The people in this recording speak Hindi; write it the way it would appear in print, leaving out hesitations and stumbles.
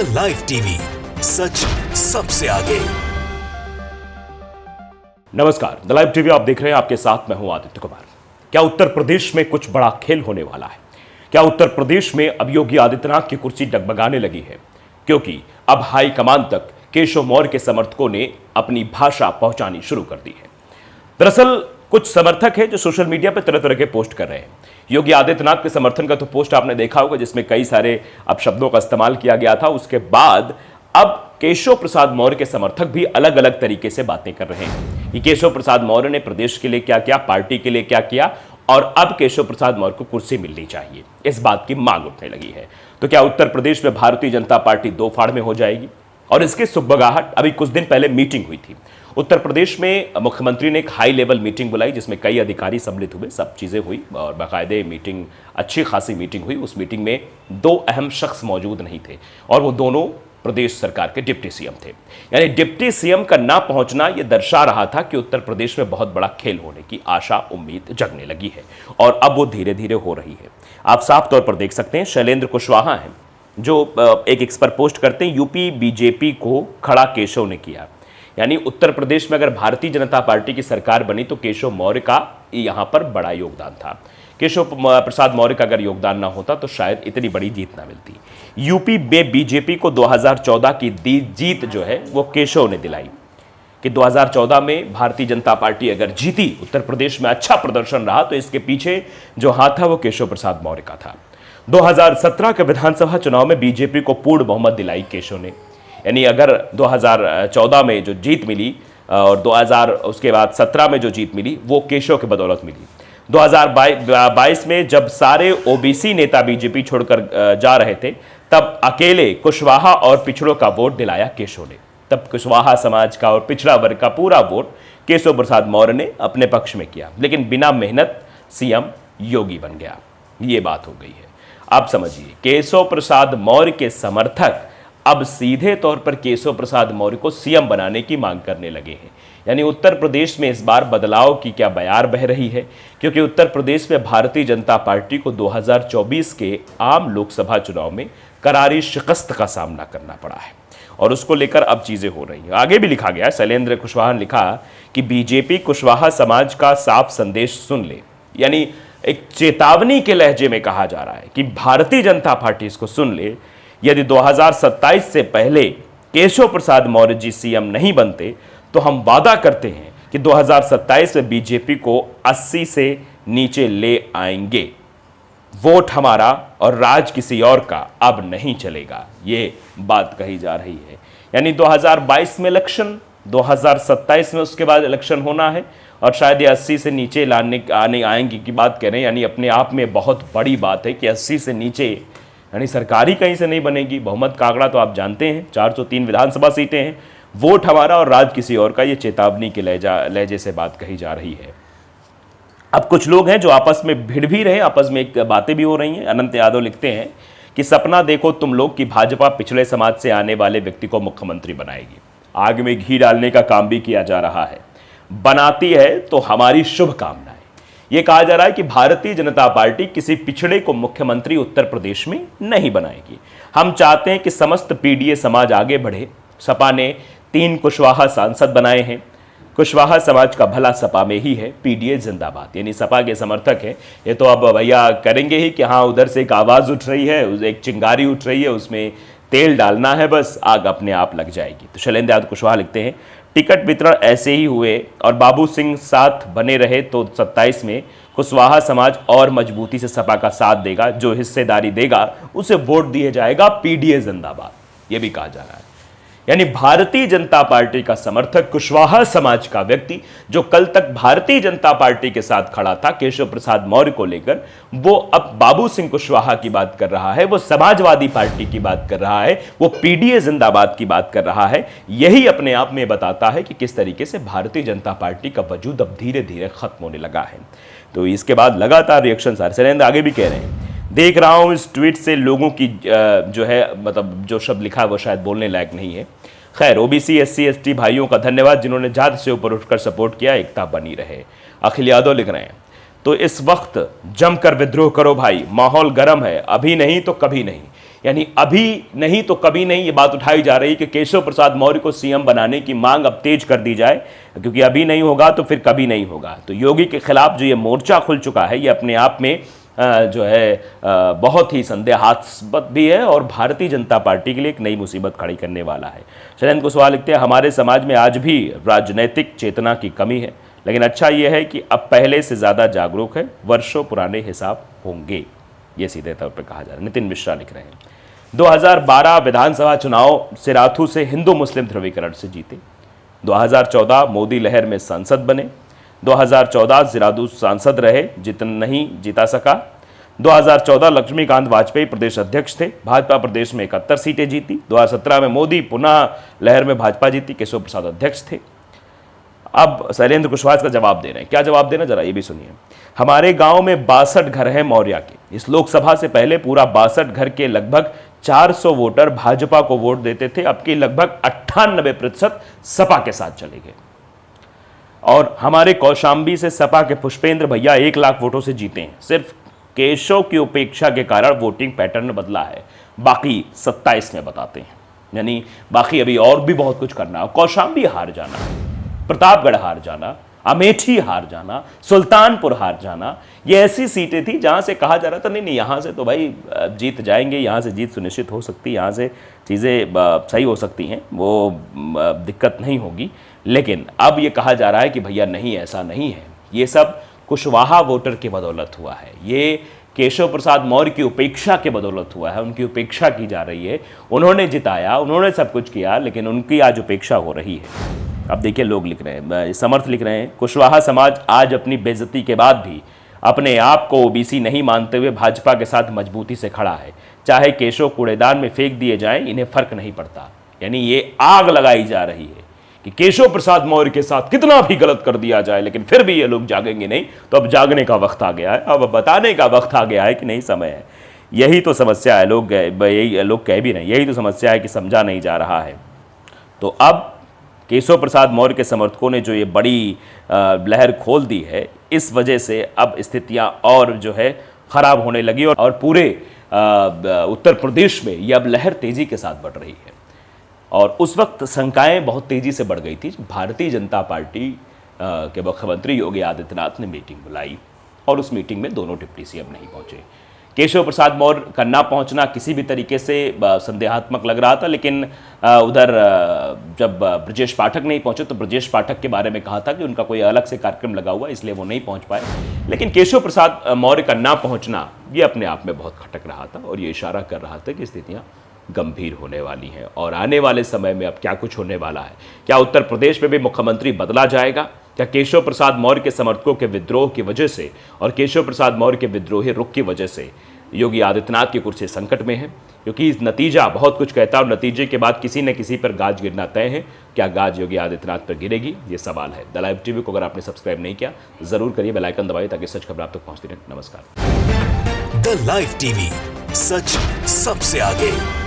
द लाइव टीवी, सच सबसे आगे। नमस्कार, द लाइव टीवी आप देख रहे हैं। आपके साथ मैं हूं आदित्य कुमार। क्या उत्तर प्रदेश में कुछ बड़ा खेल होने वाला है? क्या उत्तर प्रदेश में अब योगी आदित्यनाथ की कुर्सी डगमगाने लगी है? क्योंकि अब हाईकमान तक केशव मौर्य के समर्थकों ने अपनी भाषा पहुंचानी शुरू कर दी है। दरअसल कुछ समर्थक हैं जो सोशल मीडिया पर तरह तरह के पोस्ट कर रहे हैं। योगी आदित्यनाथ के समर्थन का तो पोस्ट आपने देखा होगा, जिसमें कई सारे अपशब्दों का इस्तेमाल किया गया था। उसके बाद अब केशव प्रसाद मौर्य के समर्थक भी अलग अलग तरीके से बातें कर रहे हैं कि केशव प्रसाद मौर्य ने प्रदेश के लिए क्या किया, पार्टी के लिए क्या किया, और अब केशव प्रसाद मौर्य को कुर्सी मिलनी चाहिए, इस बात की मांग उठने लगी है। तो क्या उत्तर प्रदेश में भारतीय जनता पार्टी दो फाड़ में हो जाएगी? और इसकी सुगबगाहट अभी कुछ दिन पहले मीटिंग हुई थी उत्तर प्रदेश में। मुख्यमंत्री ने एक हाई लेवल मीटिंग बुलाई जिसमें कई अधिकारी सम्मिलित हुए, सब चीज़ें हुई और बाकायदे मीटिंग, अच्छी खासी मीटिंग हुई। उस मीटिंग में दो अहम शख्स मौजूद नहीं थे और वो दोनों प्रदेश सरकार के डिप्टी सीएम थे। यानी डिप्टी सीएम का ना पहुंचना यह दर्शा रहा था कि उत्तर प्रदेश में बहुत बड़ा खेल होने की आशा, उम्मीद जगने लगी है और अब वो धीरे धीरे हो रही है। आप साफ तौर पर देख सकते हैं, शैलेंद्र कुशवाहा हैं जो एक एक्स पर पोस्ट करते हैं, यूपी बीजेपी को खड़ा केशव ने किया। यानी उत्तर प्रदेश में अगर भारतीय जनता पार्टी की सरकार बनी तो केशव मौर्य का यहां पर बड़ा योगदान था। केशव प्रसाद मौर्य का अगर योगदान ना होता तो शायद इतनी बड़ी जीत ना मिलती। यूपी में बीजेपी को 2014 की जीत जो है वो केशव ने दिलाई कि 2014 में भारतीय जनता पार्टी अगर जीती, उत्तर प्रदेश में अच्छा प्रदर्शन रहा, तो इसके पीछे जो हाथ था वो केशव प्रसाद मौर्य का था। 2017 के विधानसभा चुनाव में बीजेपी को पूर्ण बहुमत दिलाई केशव ने। यानी अगर 2014 में जो जीत मिली और 2000 उसके बाद 17 में जो जीत मिली वो केशव के बदौलत मिली। 2022 में जब सारे ओबीसी नेता बीजेपी छोड़कर जा रहे थे, तब अकेले कुशवाहा और पिछड़ों का वोट दिलाया केशव ने। तब कुशवाहा समाज का और पिछड़ा वर्ग का पूरा वोट केशव प्रसाद मौर्य ने अपने पक्ष में किया, लेकिन बिना मेहनत सीएम योगी बन गया। ये बात हो गई है। अब समझिए, केशव प्रसाद मौर्य के समर्थक अब सीधे तौर पर केशव प्रसाद मौर्य को सीएम बनाने की मांग करने लगे हैं। यानी उत्तर प्रदेश में इस बार बदलाव की क्या बयार बह रही है, क्योंकि उत्तर प्रदेश में भारतीय जनता पार्टी को 2024 के आम लोकसभा चुनाव में करारी शिकस्त का सामना करना पड़ा है और उसको लेकर अब चीजें हो रही हैं। आगे भी लिखा गया, शैलेंद्र कुशवाहा ने लिखा कि बीजेपी कुशवाहा समाज का साफ संदेश सुन ले। यानी एक चेतावनी के लहजे में कहा जा रहा है कि भारतीय जनता पार्टी इसको सुन ले। यदि 2027 से पहले केशव प्रसाद मौर्य जी सीएम नहीं बनते तो हम वादा करते हैं कि 2027 में बीजेपी को 80 से नीचे ले आएंगे। वोट हमारा और राज किसी और का अब नहीं चलेगा, ये बात कही जा रही है। यानी 2022 में इलेक्शन, 2027 में उसके बाद इलेक्शन होना है और शायद ये 80 से नीचे आने आएंगे की बात कह रहे हैं। यानी अपने आप में बहुत बड़ी बात है कि 80 से नीचे, यानी सरकारी कहीं से नहीं बनेगी। बहुमत का आंकड़ा तो आप जानते हैं, 403 विधानसभा सीटें हैं। वोट हमारा और राज किसी और का, ये चेतावनी के लहजे से बात कही जा रही है। अब कुछ लोग हैं जो आपस में भिड़ भी रहे, आपस में एक बातें भी हो रही हैं। अनंत यादव लिखते हैं कि सपना देखो तुम लोग कि भाजपा पिछड़े समाज से आने वाले व्यक्ति को मुख्यमंत्री बनाएगी। आग में घी डालने का काम भी किया जा रहा है। बनाती है तो हमारी शुभकामनाएं। यह कहा जा रहा है कि भारतीय जनता पार्टी किसी पिछड़े को मुख्यमंत्री उत्तर प्रदेश में नहीं बनाएगी। हम चाहते हैं कि समस्त पीडीए समाज आगे बढ़े। सपा ने 3 कुशवाहा सांसद बनाए हैं। कुशवाहा समाज का भला सपा में ही है, पीडीए जिंदाबाद। यानी सपा के समर्थक हैं, ये तो अब भैया करेंगे ही कि हाँ, उधर से एक आवाज उठ रही है, एक चिंगारी उठ रही है, उसमें तेल डालना है, बस आग अपने आप लग जाएगी। तो शैलेंद्र यादव कुशवाहा लिखते हैं, टिकट वितरण ऐसे ही हुए और बाबू सिंह साथ बने रहे तो 27 में कुशवाहा समाज और मजबूती से सपा का साथ देगा। जो हिस्सेदारी देगा उसे वोट दिया जाएगा, पीडीए जिंदाबाद। यह भी कहा जा रहा है। यानी भारतीय जनता पार्टी का समर्थक, कुशवाहा समाज का व्यक्ति जो कल तक भारतीय जनता पार्टी के साथ खड़ा था केशव प्रसाद मौर्य को लेकर, वो अब बाबू सिंह कुशवाहा की बात कर रहा है, वो समाजवादी पार्टी की बात कर रहा है, वो पीडीए जिंदाबाद की बात कर रहा है। यही अपने आप में बताता है कि किस तरीके से भारतीय जनता पार्टी का वजूद अब धीरे धीरे खत्म होने लगा है। तो इसके बाद लगातार रिएक्शन आ रहे हैं। आगे भी कह रहे हैं, देख रहा हूं इस ट्वीट से लोगों की जो है, मतलब जो शब्द लिखा है वो शायद बोलने लायक नहीं है। खैर, ओबीसी एससी एसटी भाइयों का धन्यवाद जिन्होंने जात से ऊपर उठकर सपोर्ट किया, एकता बनी रहे। अखिल यादव लिख रहे हैं, तो इस वक्त जमकर विद्रोह करो भाई, माहौल गर्म है, अभी नहीं तो कभी नहीं। यानी अभी नहीं तो कभी नहीं, ये बात उठाई जा रही कि केशव प्रसाद मौर्य को सीएम बनाने की मांग अब तेज कर दी जाए, क्योंकि अभी नहीं होगा तो फिर कभी नहीं होगा। तो योगी के खिलाफ जो ये मोर्चा खुल चुका है, ये अपने आप में जो है बहुत ही संदेहास्पद भी है और भारतीय जनता पार्टी के लिए एक नई मुसीबत खड़ी करने वाला है। शैलेंद्र कुशवाहा लिखते हैं, हमारे समाज में आज भी राजनैतिक चेतना की कमी है, लेकिन अच्छा यह है कि अब पहले से ज़्यादा जागरूक है, वर्षों पुराने हिसाब होंगे, ये सीधे तौर पर कहा जा रहा है। नितिन मिश्रा लिख रहे हैं, 2012 विधानसभा चुनाव सिराथू से हिंदू मुस्लिम ध्रुवीकरण से जीते। 2014 मोदी लहर में सांसद बने। 2014 सिराथू सांसद रहे, नहीं जीता सका। 2014 लक्ष्मीकांत वाजपेयी प्रदेश अध्यक्ष थे, भाजपा प्रदेश में 71 सीटें जीती। 2017 में मोदी पुनः लहर में भाजपा जीती, केशव प्रसाद अध्यक्ष थे। अब शैलेंद्र कुशवाहा का जवाब दे रहे हैं, क्या जवाब देना जरा ये भी सुनिए। हमारे गांव में 62 घर हैं मौर्या के। इस लोकसभा से पहले पूरा 62 घर के लगभग 400 वोटर भाजपा को वोट देते थे, अब के लगभग 98% सपा के साथ चले गए। और हमारे कौशाम्बी से सपा के पुष्पेंद्र भैया 1 लाख वोटों से जीते हैं। सिर्फ केशव की उपेक्षा के कारण वोटिंग पैटर्न बदला है, बाकी 27 में बताते हैं। यानी बाकी अभी और भी बहुत कुछ करना है। कौशाम्बी हार जाना, प्रतापगढ़ हार जाना, अमेठी हार जाना, सुल्तानपुर हार जाना, ये ऐसी सीटें थी जहां से कहा जा रहा था नहीं नहीं यहां से तो भाई जीत जाएंगे, यहां से जीत सुनिश्चित हो सकती है, यहां से चीज़ें सही हो सकती हैं, वो दिक्कत नहीं होगी। लेकिन अब ये कहा जा रहा है कि भैया नहीं, ऐसा नहीं है, ये सब कुशवाहा वोटर की बदौलत हुआ है, ये केशव प्रसाद मौर्य की उपेक्षा के बदौलत हुआ है, उनकी उपेक्षा की जा रही है। उन्होंने जिताया, उन्होंने सब कुछ किया, लेकिन उनकी आज उपेक्षा हो रही है। अब देखिए लोग लिख रहे हैं, समर्थ लिख रहे हैं, कुशवाहा समाज आज अपनी बेइज्जती के बाद भी अपने आप को ओबीसी नहीं मानते हुए भाजपा के साथ मजबूती से खड़ा है। चाहे केशव कूड़ेदान में फेंक दिए जाएं, इन्हें फर्क नहीं पड़ता। यानी ये आग लगाई जा रही है कि केशव प्रसाद मौर्य के साथ कितना भी गलत कर दिया जाए, लेकिन फिर भी ये लोग जागेंगे नहीं। तो अब जागने का वक्त आ गया है, अब बताने का वक्त आ गया है कि नहीं समय है। यही तो समस्या है, लोग कह भी नहीं, यही तो समस्या है कि समझा नहीं जा रहा है। तो अब केशव प्रसाद मौर्य के समर्थकों ने जो ये बड़ी लहर खोल दी है, इस वजह से अब स्थितियां और जो है खराब होने लगी और पूरे उत्तर प्रदेश में ये अब लहर तेजी के साथ बढ़ रही है। और उस वक्त शंकाएं बहुत तेजी से बढ़ गई थी। भारतीय जनता पार्टी के मुख्यमंत्री योगी आदित्यनाथ ने मीटिंग बुलाई और उस मीटिंग में दोनों डिप्टी सीएम नहीं पहुंचे। केशव प्रसाद मौर्य का ना पहुंचना किसी भी तरीके से संदेहात्मक लग रहा था, लेकिन उधर जब ब्रजेश पाठक नहीं पहुंचे तो ब्रजेश पाठक के बारे में कहा था कि उनका कोई अलग से कार्यक्रम लगा हुआ, इसलिए वो नहीं पहुंच पाए। लेकिन केशव प्रसाद मौर्य का ना पहुंचना ये अपने आप में बहुत खटक रहा था और ये इशारा कर रहा था कि स्थितियां गंभीर होने वाली हैं और आने वाले समय में अब क्या कुछ होने वाला है। क्या उत्तर प्रदेश में भी मुख्यमंत्री बदला जाएगा? क्या केशव प्रसाद मौर्य के समर्थकों के विद्रोह की वजह से और केशव प्रसाद मौर्य के विद्रोही रुख की वजह से योगी आदित्यनाथ की कुर्सी संकट में है? क्योंकि इस नतीजा बहुत कुछ कहता है और नतीजे के बाद किसी न किसी पर गाज गिरना तय है। क्या गाज योगी आदित्यनाथ पर गिरेगी, ये सवाल है। द लाइव टीवी को अगर आपने सब्सक्राइब नहीं किया जरूर करिए, बेल आइकन दबाइए ताकि सच खबर आप तक पहुंचती रहे। नमस्कार। द लाइव टीवी, सच सबसे आगे।